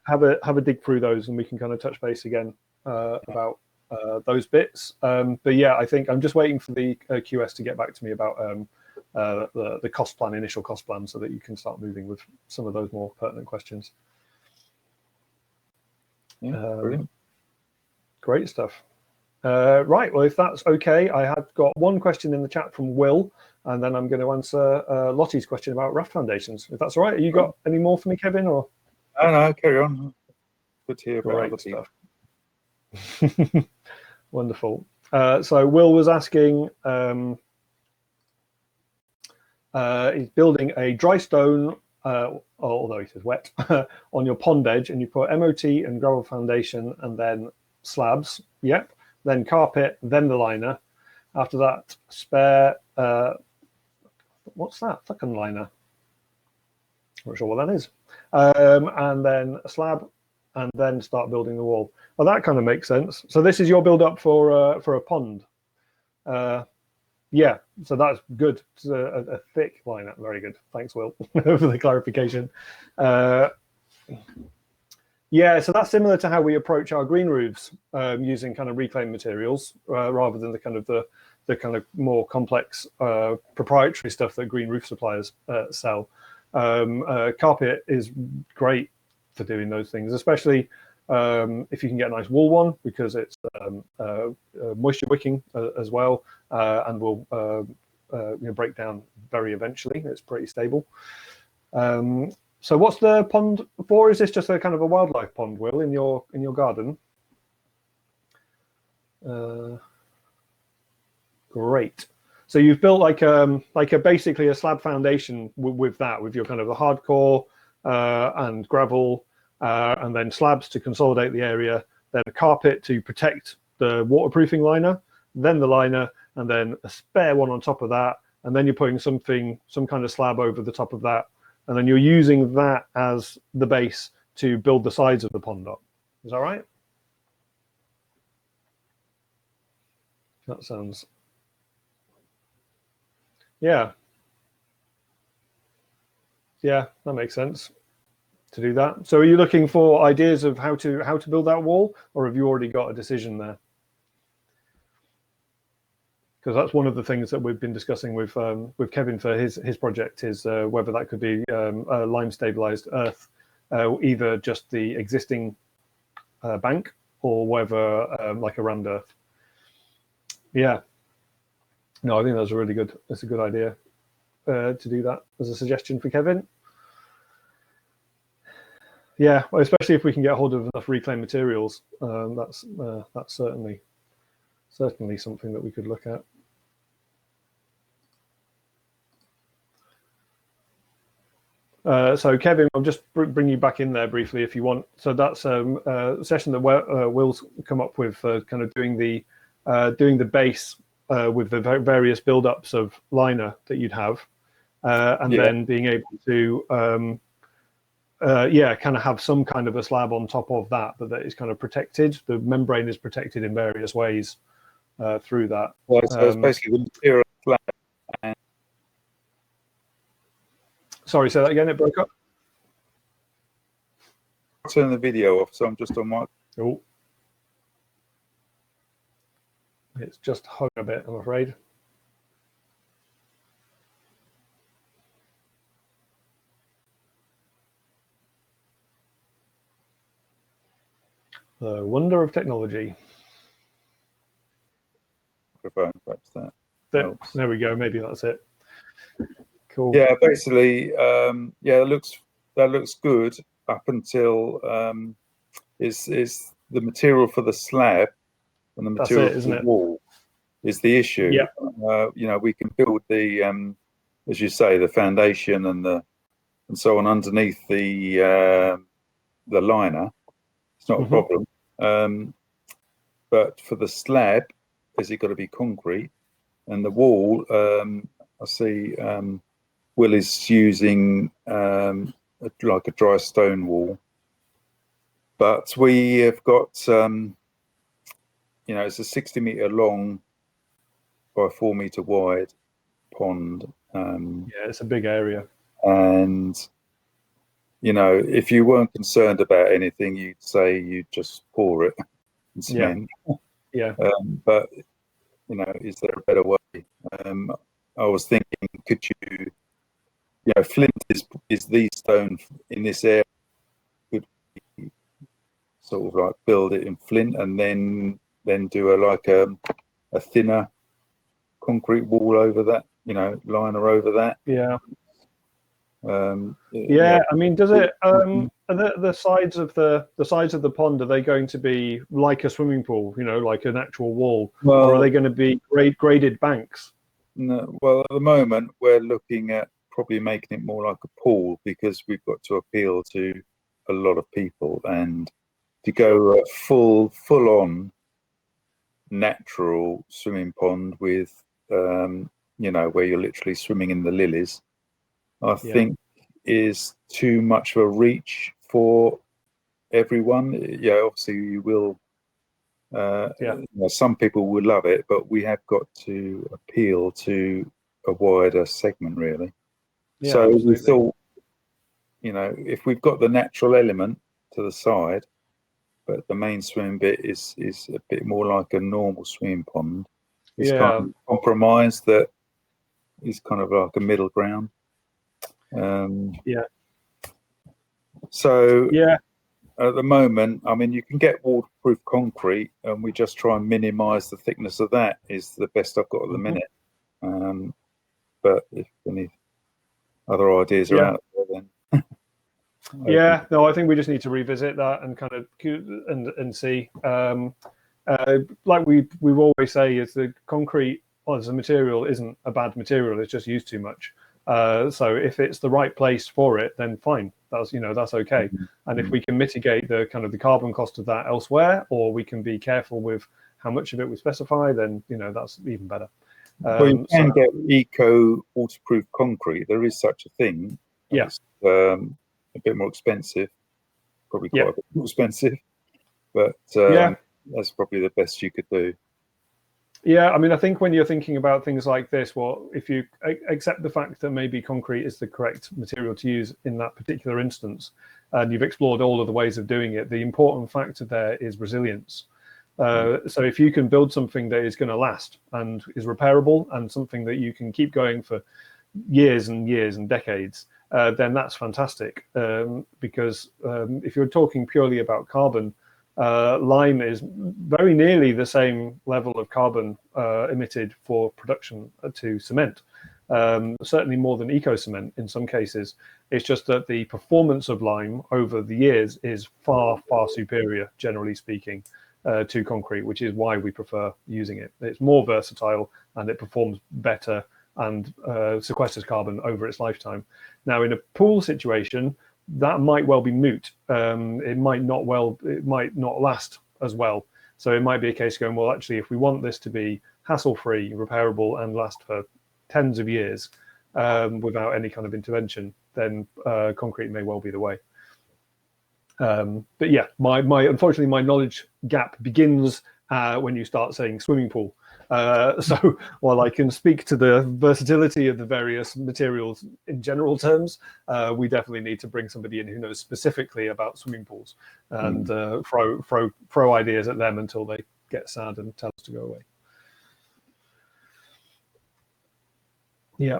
have a dig through those, and we can kind of touch base again about those bits. But yeah, I think I'm just waiting for the QS to get back to me about the cost plan, initial cost plan, so that you can start moving with some of those more pertinent questions. Brilliant. Great stuff. Right, well, if that's okay, I had got one question in the chat from Will, and then I'm going to answer Lottie's question about raft foundations. If that's all right, have you got any more for me, Kevin? Or no, carry on. Good to hear about great stuff. Wonderful. So Will was asking, he's building a dry stone, although he says wet, on your pond edge, and you put MOT and gravel foundation and then slabs. Yep. Then carpet, then the liner. After that, spare, what's that? Fucking liner. I'm not sure what that is. And then a slab, and then start building the wall. Well, that kind of makes sense. So this is your build up for a pond. Yeah, so that's good. It's a thick liner. Very good. Thanks, Will, for the clarification. Yeah, so that's similar to how we approach our green roofs, using kind of reclaimed materials rather than the kind of more complex proprietary stuff that green roof suppliers sell. Carpet is great for doing those things, especially if you can get a nice wool one, because it's moisture wicking as well, and will break down very eventually. It's pretty stable. So what's the pond for? Is this just a kind of a wildlife pond, Will, in your garden? Great. So you've built like a basically a slab foundation with that, with your kind of the hardcore and gravel, and then slabs to consolidate the area, then a carpet to protect the waterproofing liner, then the liner, and then a spare one on top of that, and then you're putting some kind of slab over the top of that, and then you're using that as the base to build the sides of the pond up. Is that right? That sounds... Yeah. Yeah, that makes sense to do that. So are you looking for ideas of how to build that wall, or have you already got a decision there? Because that's one of the things that we've been discussing with Kevin for his project, is whether that could be a lime stabilized earth, either just the existing bank, or whether like a rammed earth. Yeah. No, I think that's a good idea to do that as a suggestion for Kevin. Yeah, well, especially if we can get hold of enough reclaimed materials, that's certainly something that we could look at. So Kevin, I'll just bring you back in there briefly if you want. So that's a session that Will's come up with, kind of doing the base with the various build-ups of liner that you'd have, and then being able to kind of have some kind of a slab on top of that, but that is kind of protected. The membrane is protected in various ways through that. Well, so it's basically the material slab. And sorry, say that again. It broke up. turn the video off, so I'm just on my. Oh, it's just hung a bit, I'm afraid. The wonder of technology. Perhaps There we go. Maybe that's it. Cool. Yeah, basically, that looks good up until is the material for the slab and the material for the wall is the issue. Yeah. We can build the as you say, the foundation and so on underneath the liner. It's not a problem. But for the slab, is it got to be concrete? And the wall, I see Will is using like a dry stone wall. But we have got, it's a 60-meter long by 4-meter wide pond. Yeah, it's a big area. And, if you weren't concerned about anything, you'd say you'd just pour it and cement. Yeah. But, is there a better way? I was thinking, could you, flint is the stone in this area. Could we sort of like build it in flint and then do a thinner concrete wall over that, liner over that? Yeah. I mean, does it? The sides of the pond, are they going to be like a swimming pool? Like an actual wall, or are they going to be graded banks? No. Well, at the moment, we're looking at probably making it more like a pool, because we've got to appeal to a lot of people, and to go a full on natural swimming pond with where you're literally swimming in the lilies, I think is too much of a reach for everyone. Obviously you will some people will love it, but we have got to appeal to a wider segment, really. So absolutely. We thought, if we've got the natural element to the side, but the main swimming bit is a bit more like a normal swimming pond, it's kind of compromise that is kind of like a middle ground. So at the moment, I mean, you can get waterproof concrete, and we just try and minimise the thickness of that. Is the best I've got at the minute. But if any other ideas are out there, then I think we just need to revisit that and kind of and see. Like we always say, is the concrete as a material isn't a bad material, it's just used too much. So if it's the right place for it, then fine, that's okay. And if we can mitigate the kind of the carbon cost of that elsewhere, or we can be careful with how much of it we specify, then that's even better. Well, you can get eco waterproof concrete. There is such a thing. Yeah. It's a bit more expensive, probably quite a bit more expensive, but that's probably the best you could do. Yeah, I mean, I think when you're thinking about things like this, well, if you accept the fact that maybe concrete is the correct material to use in that particular instance, and you've explored all of the ways of doing it, the important factor there is resilience. So if you can build something that is going to last and is repairable and something that you can keep going for years and years and decades, then that's fantastic. Because if you're talking purely about carbon, lime is very nearly the same level of carbon emitted for production to cement, certainly more than eco cement in some cases. It's just that the performance of lime over the years is far, far superior, generally speaking, to concrete, which is why we prefer using it. It's more versatile and it performs better and sequesters carbon over its lifetime. Now, in a pool situation, that might well be moot. It might not last as well. So it might be a case going, well, actually, if we want this to be hassle-free, repairable, and last for tens of years without any kind of intervention, then concrete may well be the way. But yeah, unfortunately, my knowledge gap begins when you start saying swimming pool. So while I can speak to the versatility of the various materials in general terms, we definitely need to bring somebody in who knows specifically about swimming pools and throw ideas at them until they get sad and tell us to go away. Yeah,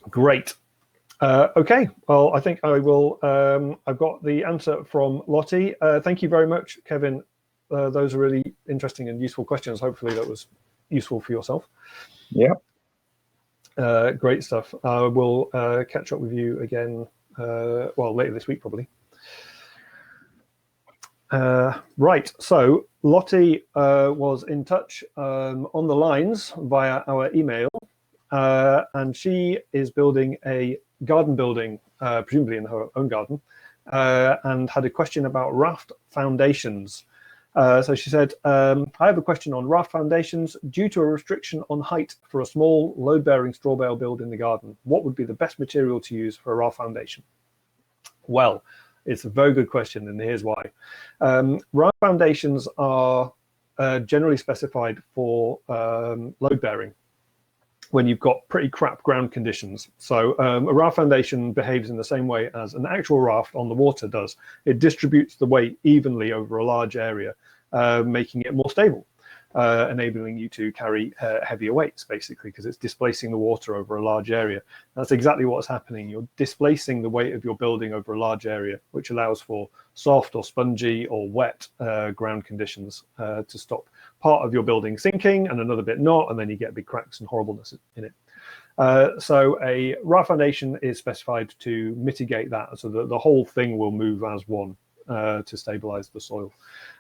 great. Okay, well, I think I will. I've got the answer from Lottie. Thank you very much, Kevin. Those are really interesting and useful questions. Hopefully that was useful for yourself. Yeah. Great stuff. We'll catch up with you again, well, later this week, probably. Right, so Lottie was in touch on the lines via our email, and she is building a garden building, presumably in her own garden, and had a question about raft foundations. So she said, I have a question on raft foundations. Due to a restriction on height for a small load-bearing straw bale build in the garden, what would be the best material to use for a raft foundation? Well, it's a very good question, and here's why. Raft foundations are generally specified for load-bearing when you've got pretty crap ground conditions. So a raft foundation behaves in the same way as an actual raft on the water does. It distributes the weight evenly over a large area, making it more stable, enabling you to carry heavier weights, basically, because it's displacing the water over a large area. That's exactly what's happening. You're displacing the weight of your building over a large area, which allows for soft or spongy or wet ground conditions to stop part of your building sinking and another bit not, and then you get big cracks and horribleness in it. So a raft foundation is specified to mitigate that, so that the whole thing will move as one to stabilize the soil.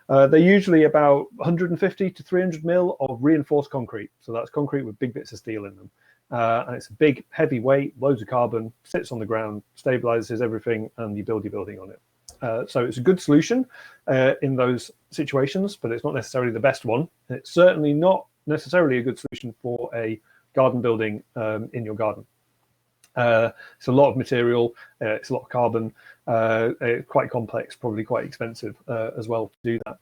They're usually about 150 to 300 mil of reinforced concrete. So that's concrete with big bits of steel in them. And it's a big, heavy weight, loads of carbon, sits on the ground, stabilizes everything, and you build your building on it. So it's a good solution in those situations, but it's not necessarily the best one. It's certainly not necessarily a good solution for a garden building in your garden. It's a lot of material, it's a lot of carbon, quite complex, probably quite expensive as well to do that.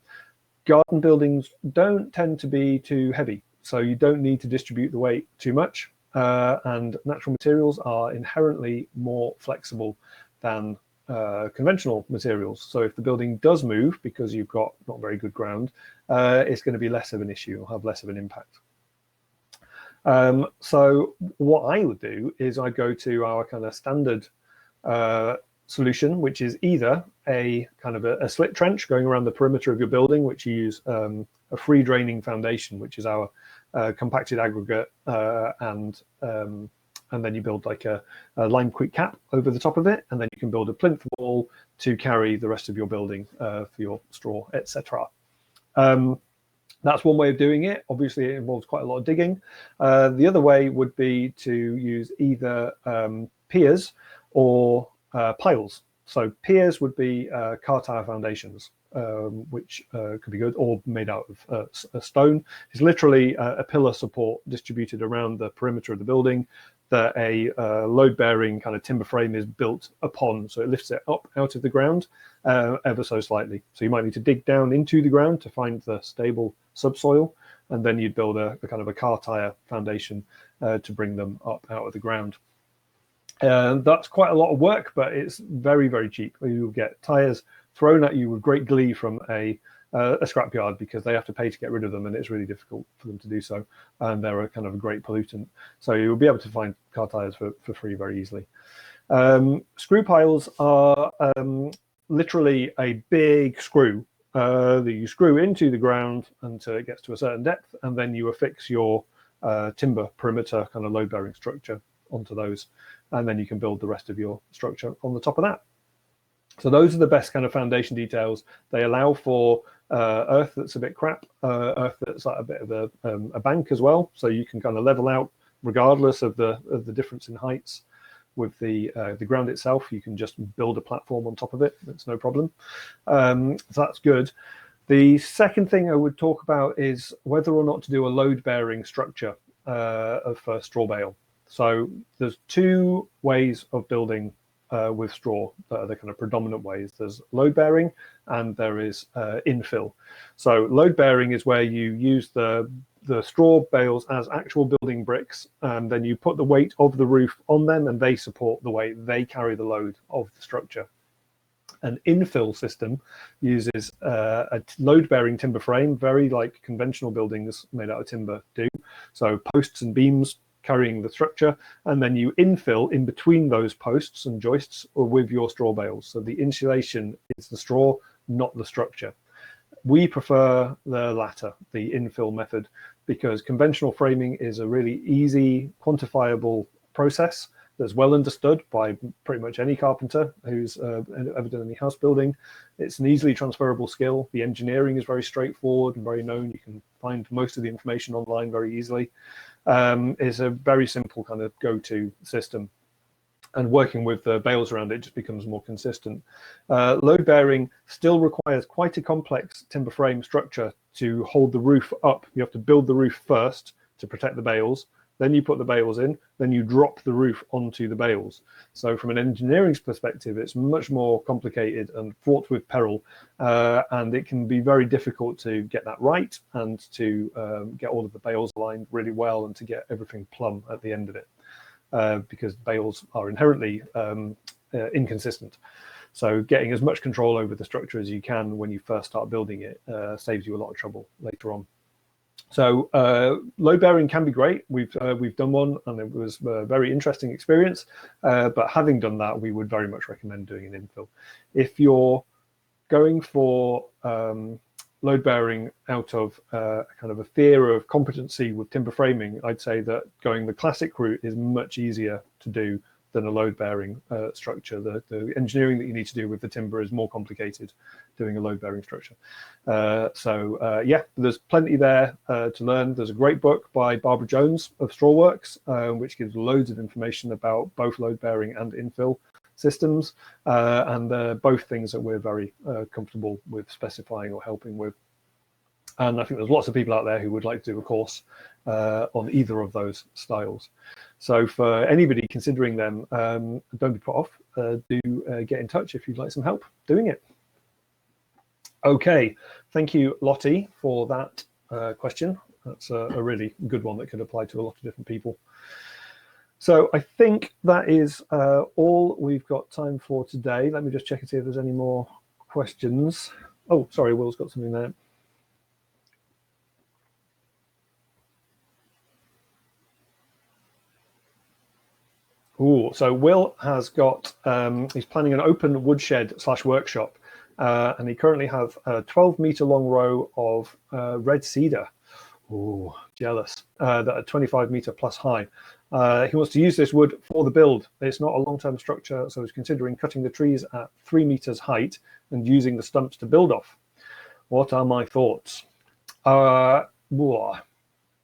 Garden buildings don't tend to be too heavy, so you don't need to distribute the weight too much, and natural materials are inherently more flexible than conventional materials. So if the building does move because you've got not very good ground, it's going to be less of an issue or have less of an impact. So what I would do is I'd go to our kind of standard solution, which is either a kind of a slit trench going around the perimeter of your building, which you use a free draining foundation, which is our compacted aggregate, and then you build like a lime-quick cap over the top of it, and then you can build a plinth wall to carry the rest of your building for your straw, etc. That's one way of doing it. Obviously, it involves quite a lot of digging. The other way would be to use either piers or piles. So piers would be car tire foundations, which could be good, or made out of a stone. It's literally a pillar support distributed around the perimeter of the building that a load-bearing kind of timber frame is built upon. So it lifts it up out of the ground ever so slightly. So you might need to dig down into the ground to find the stable subsoil, and then you'd build a kind of a car tire foundation to bring them up out of the ground. That's quite a lot of work, but it's very, very cheap. You'll get tires thrown at you with great glee from a scrapyard because they have to pay to get rid of them, and it's really difficult for them to do so. And they're a kind of a great pollutant. So you'll be able to find car tires for free very easily. Screw piles are literally a big screw that you screw into the ground until it gets to a certain depth, and then you affix your timber perimeter kind of load-bearing structure onto those, and then you can build the rest of your structure on the top of that. So those are the best kind of foundation details. They allow for earth that's a bit crap, earth that's like a bit of a bank as well, so you can kind of level out regardless of the difference in heights. With the ground itself, you can just build a platform on top of it. That's no problem. So that's good. The second thing I would talk about is whether or not to do a load-bearing structure of straw bale. So there's two ways of building with straw that are the kind of predominant ways. There's load-bearing and there is infill. So load-bearing is where you use the straw bales as actual building bricks, and then you put the weight of the roof on them and they support the weight, they carry the load of the structure. An infill system uses a load-bearing timber frame, very like conventional buildings made out of timber do. So posts and beams carrying the structure, and then you infill in between those posts and joists or with your straw bales. So the insulation is the straw, not the structure. We prefer the latter, the infill method, because conventional framing is a really easy, quantifiable process that's well understood by pretty much any carpenter who's ever done any house building. It's an easily transferable skill. The engineering is very straightforward and very known. You can find most of the information online very easily. It's a very simple kind of go-to system. And working with the bales around it just becomes more consistent. Load bearing still requires quite a complex timber frame structure to hold the roof up. You have to build the roof first to protect the bales. Then you put the bales in, then you drop the roof onto the bales. So from an engineering perspective, it's much more complicated and fraught with peril. And it can be very difficult to get that right and to get all of the bales aligned really well and to get everything plumb at the end of it. Because bales are inherently inconsistent. So getting as much control over the structure as you can when you first start building it saves you a lot of trouble later on. So load bearing can be great. We've done one and it was a very interesting experience. But having done that, we would very much recommend doing an infill. If you're going for load bearing out of kind of a fear of competency with timber framing, I'd say that going the classic route is much easier to do than a load bearing structure. The engineering that you need to do with the timber is more complicated doing a load bearing structure. Yeah, there's plenty there to learn. There's a great book by Barbara Jones of Strawworks, which gives loads of information about both load bearing and infill systems, and they're both things that we're very comfortable with specifying or helping with. And I think there's lots of people out there who would like to do a course on either of those styles. So for anybody considering them, don't be put off. Do get in touch if you'd like some help doing it. Okay, thank you, Lottie, for that question. That's a really good one that could apply to a lot of different people. So I think that is all we've got time for today. Let me just check and see if there's any more questions. Oh, sorry, Will's got something there. Ooh, so Will has got, he's planning an open woodshed / workshop, and he currently has a 12-meter long row of red cedar. Ooh, jealous. That are 25-meter plus high. He wants to use this wood for the build. It's not a long-term structure, so he's considering cutting the trees at 3 meters height and using the stumps to build off. What are my thoughts? Whoa,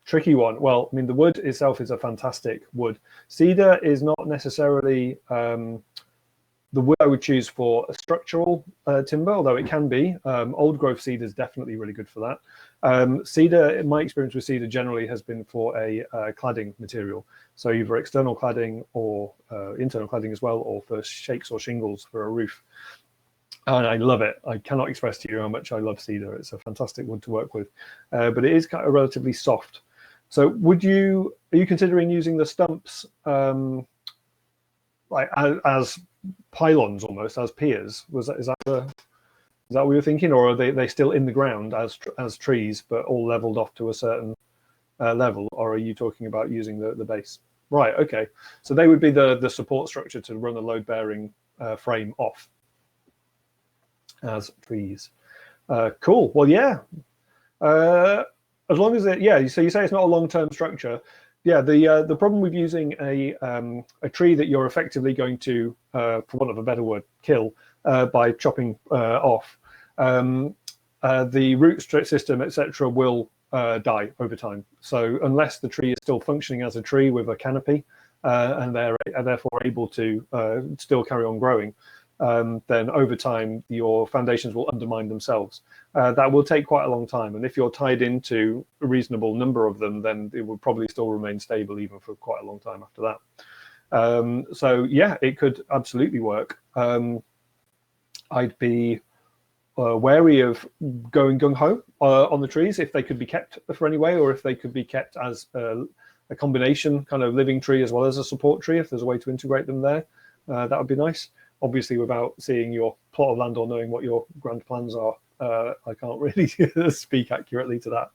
tricky one. Well, I mean, the wood itself is a fantastic wood. Cedar is not necessarily the wood I would choose for a structural timber, although it can be. Old growth cedar is definitely really good for that. Cedar, in my experience with cedar, generally has been for a cladding material. So either external cladding or internal cladding as well, or for shakes or shingles for a roof. And I love it. I cannot express to you how much I love cedar. It's a fantastic wood to work with, but it is kind of relatively soft. So are you considering using the stumps like as pylons almost, as piers? Is that what you were thinking, or are they still in the ground as trees, but all leveled off to a certain level, or are you talking about using the base? Right. Okay. So they would be the support structure to run a load bearing frame off as trees. Cool. Well, yeah. As long as so you say it's not a long-term structure. Yeah, the problem with using a tree that you're effectively going to, for want of a better word, kill by chopping off, the root system, etc., will die over time. So unless the tree is still functioning as a tree with a canopy, and they're therefore able to still carry on growing, then over time your foundations will undermine themselves. That will take quite a long time, and if you're tied into a reasonable number of them, then it will probably still remain stable even for quite a long time after that. So yeah, it could absolutely work. I'd be wary of going gung-ho on the trees if they could be kept for any way, or if they could be kept as a combination kind of living tree as well as a support tree, if there's a way to integrate them there. That would be nice. Obviously, without seeing your plot of land or knowing what your grand plans are, I can't really speak accurately to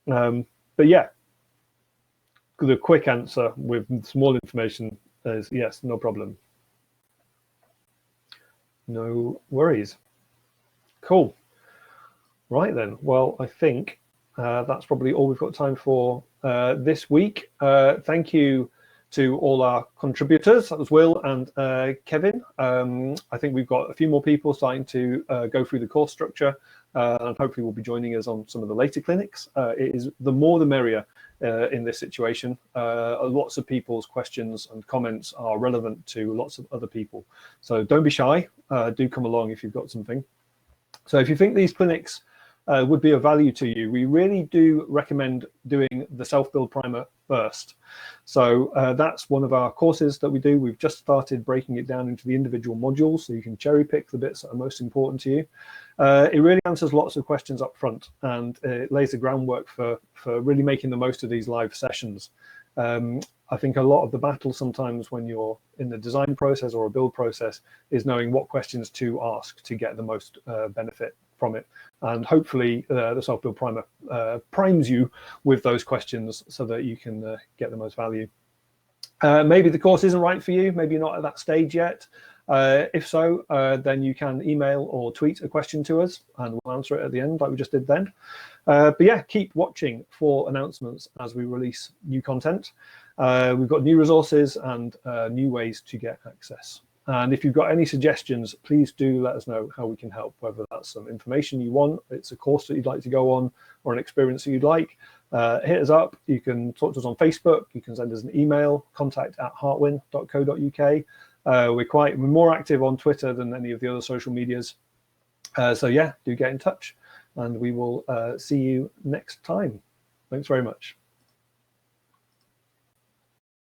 that. But yeah, the quick answer with small information is yes, no problem. No worries. Cool. Right then. Well, I think that's probably all we've got time for this week. Thank you to all our contributors. That was Will and Kevin. I think we've got a few more people starting to go through the course structure, and hopefully will be joining us on some of the later clinics. It is the more the merrier in this situation. Lots of people's questions and comments are relevant to lots of other people. So don't be shy. Do come along if you've got something. So if you think these clinics would be of value to you, we really do recommend doing the self-build primer first. So that's one of our courses that we do. We've just started breaking it down into the individual modules, so you can cherry pick the bits that are most important to you. It really answers lots of questions up front, and it lays the groundwork for really making the most of these live sessions. I think a lot of the battle sometimes when you're in the design process or a build process is knowing what questions to ask to get the most benefit from it. And hopefully the self-build primer primes you with those questions so that you can get the most value. Maybe the course isn't right for you. Maybe you're not at that stage yet. If so, then you can email or tweet a question to us and we'll answer it at the end like we just did then. But yeah, keep watching for announcements as we release new content. We've got new resources and new ways to get access. And if you've got any suggestions, please do let us know how we can help, whether that's some information you want, it's a course that you'd like to go on, or an experience that you'd like. Hit us up. You can talk to us on Facebook. You can send us an email, contact@hartwyn.co.uk. We're more active on Twitter than any of the other social medias. So yeah, do get in touch, and we will see you next time. Thanks very much.